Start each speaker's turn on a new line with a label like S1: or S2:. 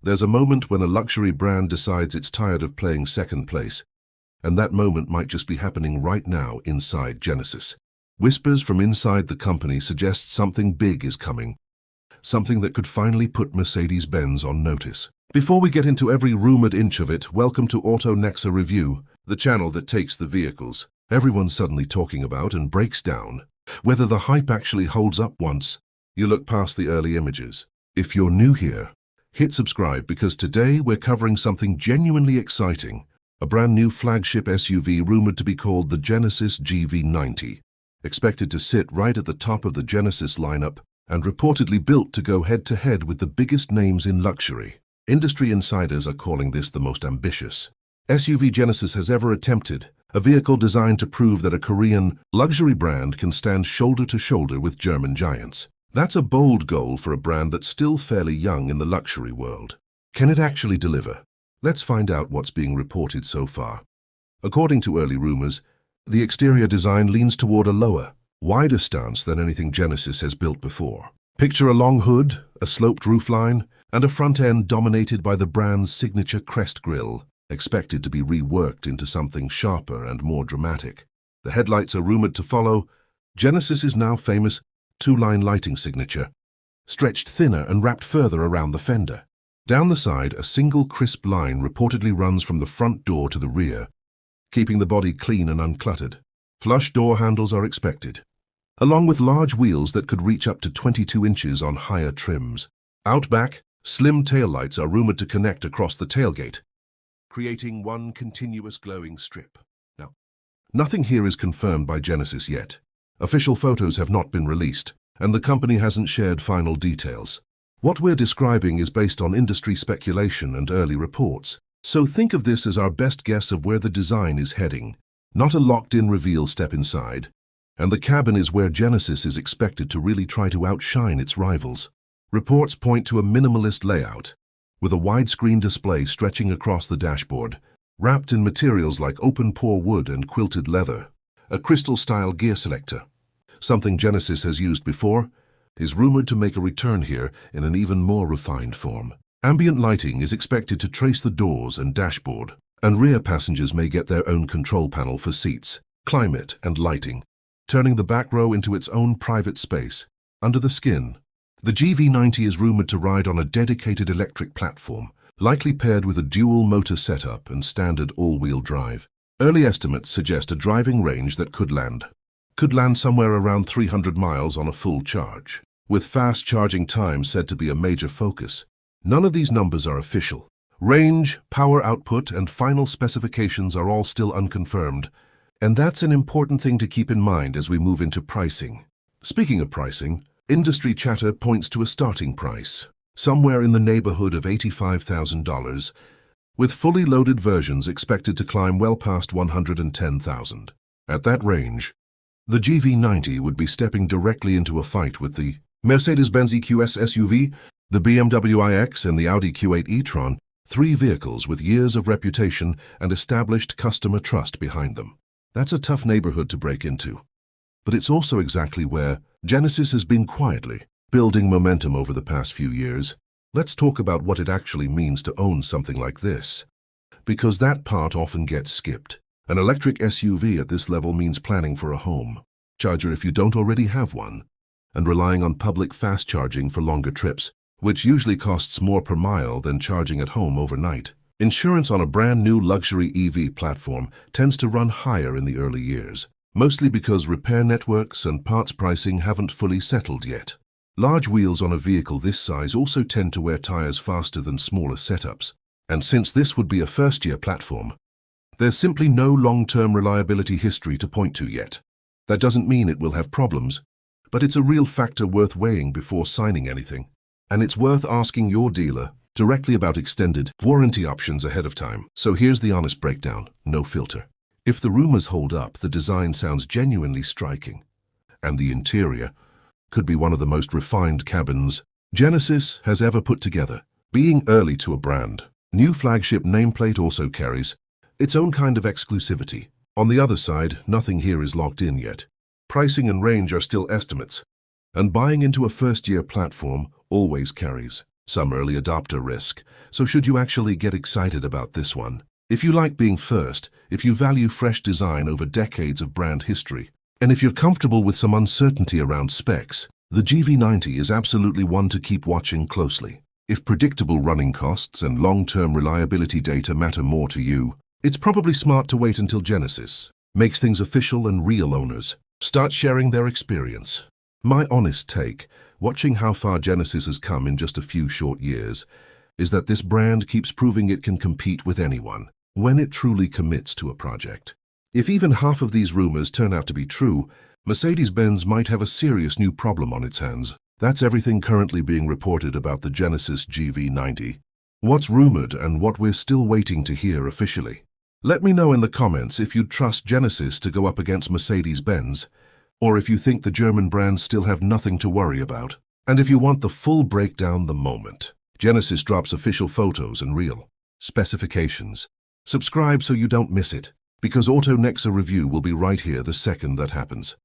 S1: There's a moment when a luxury brand decides it's tired of playing second place, and that moment might just be happening right now inside Genesis. Whispers from inside the company suggest something big is coming, something that could finally put Mercedes-Benz on notice. Before we get into every rumored inch of it, welcome to Auto Nexa Review, the channel that takes the vehicles everyone's suddenly talking about and breaks down whether the hype actually holds up once you look past the early images. If you're new here, hit subscribe because today we're covering something genuinely exciting, a brand new flagship SUV rumored to be called the Genesis GV90, expected to sit right at the top of the Genesis lineup and reportedly built to go head-to-head with the biggest names in luxury. Industry insiders are calling this the most ambitious SUV Genesis has ever attempted, a vehicle designed to prove that a Korean luxury brand can stand shoulder to shoulder with German giants. That's a bold goal for a brand that's still fairly young in the luxury world. Can it actually deliver? Let's find out what's being reported so far. According to early rumors, the exterior design leans toward a lower, wider stance than anything Genesis has built before. Picture a long hood, a sloped roofline, and a front end dominated by the brand's signature crest grille, expected to be reworked into something sharper and more dramatic. The headlights are rumored to follow Genesis's now famous two-line lighting signature, stretched thinner and wrapped further around the fender. Down the side, a single crisp line reportedly runs from the front door to the rear, keeping the body clean and uncluttered. Flush door handles are expected, along with large wheels that could reach up to 22 inches on higher trims. Out back, slim taillights are rumored to connect across the tailgate, creating one continuous glowing strip. Now, nothing here is confirmed by Genesis yet. Official photos have not been released, and the company hasn't shared final details. What we're describing is based on industry speculation and early reports, so think of this as our best guess of where the design is heading, not a locked-in reveal. Step inside, and the cabin is where Genesis is expected to really try to outshine its rivals. Reports point to a minimalist layout, with a widescreen display stretching across the dashboard, wrapped in materials like open-pore wood and quilted leather. A crystal-style gear selector, something Genesis has used before, is rumored to make a return here in an even more refined form. Ambient lighting is expected to trace the doors and dashboard, and rear passengers may get their own control panel for seats, climate, and lighting, turning the back row into its own private space. Under the skin, the GV90 is rumored to ride on a dedicated electric platform, likely paired with a dual-motor setup and standard all-wheel drive. Early estimates suggest a driving range that could land somewhere around 300 miles on a full charge, with fast charging time said to be a major focus. None of these numbers are official. Range, power output, and final specifications are all still unconfirmed, and that's an important thing to keep in mind as we move into pricing. Speaking of pricing, industry chatter points to a starting price, somewhere in the neighborhood of $85,000, with fully loaded versions expected to climb well past $110,000. At that range, the GV90 would be stepping directly into a fight with the Mercedes-Benz EQS SUV, the BMW iX, and the Audi Q8 e-tron, three vehicles with years of reputation and established customer trust behind them. That's a tough neighborhood to break into. But it's also exactly where Genesis has been quietly building momentum over the past few years. Let's talk about what it actually means to own something like this, because that part often gets skipped. An electric SUV at this level means planning for a home charger if you don't already have one, and relying on public fast charging for longer trips, which usually costs more per mile than charging at home overnight. Insurance on a brand new luxury EV platform tends to run higher in the early years, mostly because repair networks and parts pricing haven't fully settled yet. Large wheels on a vehicle this size also tend to wear tires faster than smaller setups, and since this would be a first-year platform, there's simply no long-term reliability history to point to yet. That doesn't mean it will have problems, but it's a real factor worth weighing before signing anything. And it's worth asking your dealer directly about extended warranty options ahead of time. So here's the honest breakdown, no filter. If the rumors hold up, the design sounds genuinely striking, and the interior could be one of the most refined cabins Genesis has ever put together. Being early to a brand, new flagship nameplate also carries its own kind of exclusivity. On the other side, nothing here is locked in yet. Pricing and range are still estimates, and buying into a first-year platform always carries some early adopter risk. So should you actually get excited about this one? If you like being first, if you value fresh design over decades of brand history, and if you're comfortable with some uncertainty around specs, the GV90 is absolutely one to keep watching closely. If predictable running costs and long-term reliability data matter more to you, it's probably smart to wait until Genesis makes things official and real owners start sharing their experience. My honest take, watching how far Genesis has come in just a few short years, is that this brand keeps proving it can compete with anyone when it truly commits to a project. If even half of these rumors turn out to be true, Mercedes-Benz might have a serious new problem on its hands. That's everything currently being reported about the Genesis GV90. What's rumored and what we're still waiting to hear officially. Let me know in the comments if you'd trust Genesis to go up against Mercedes-Benz, or if you think the German brands still have nothing to worry about. And if you want the full breakdown the moment Genesis drops official photos and real specifications, subscribe so you don't miss it, because Auto Nexa review will be right here the second that happens.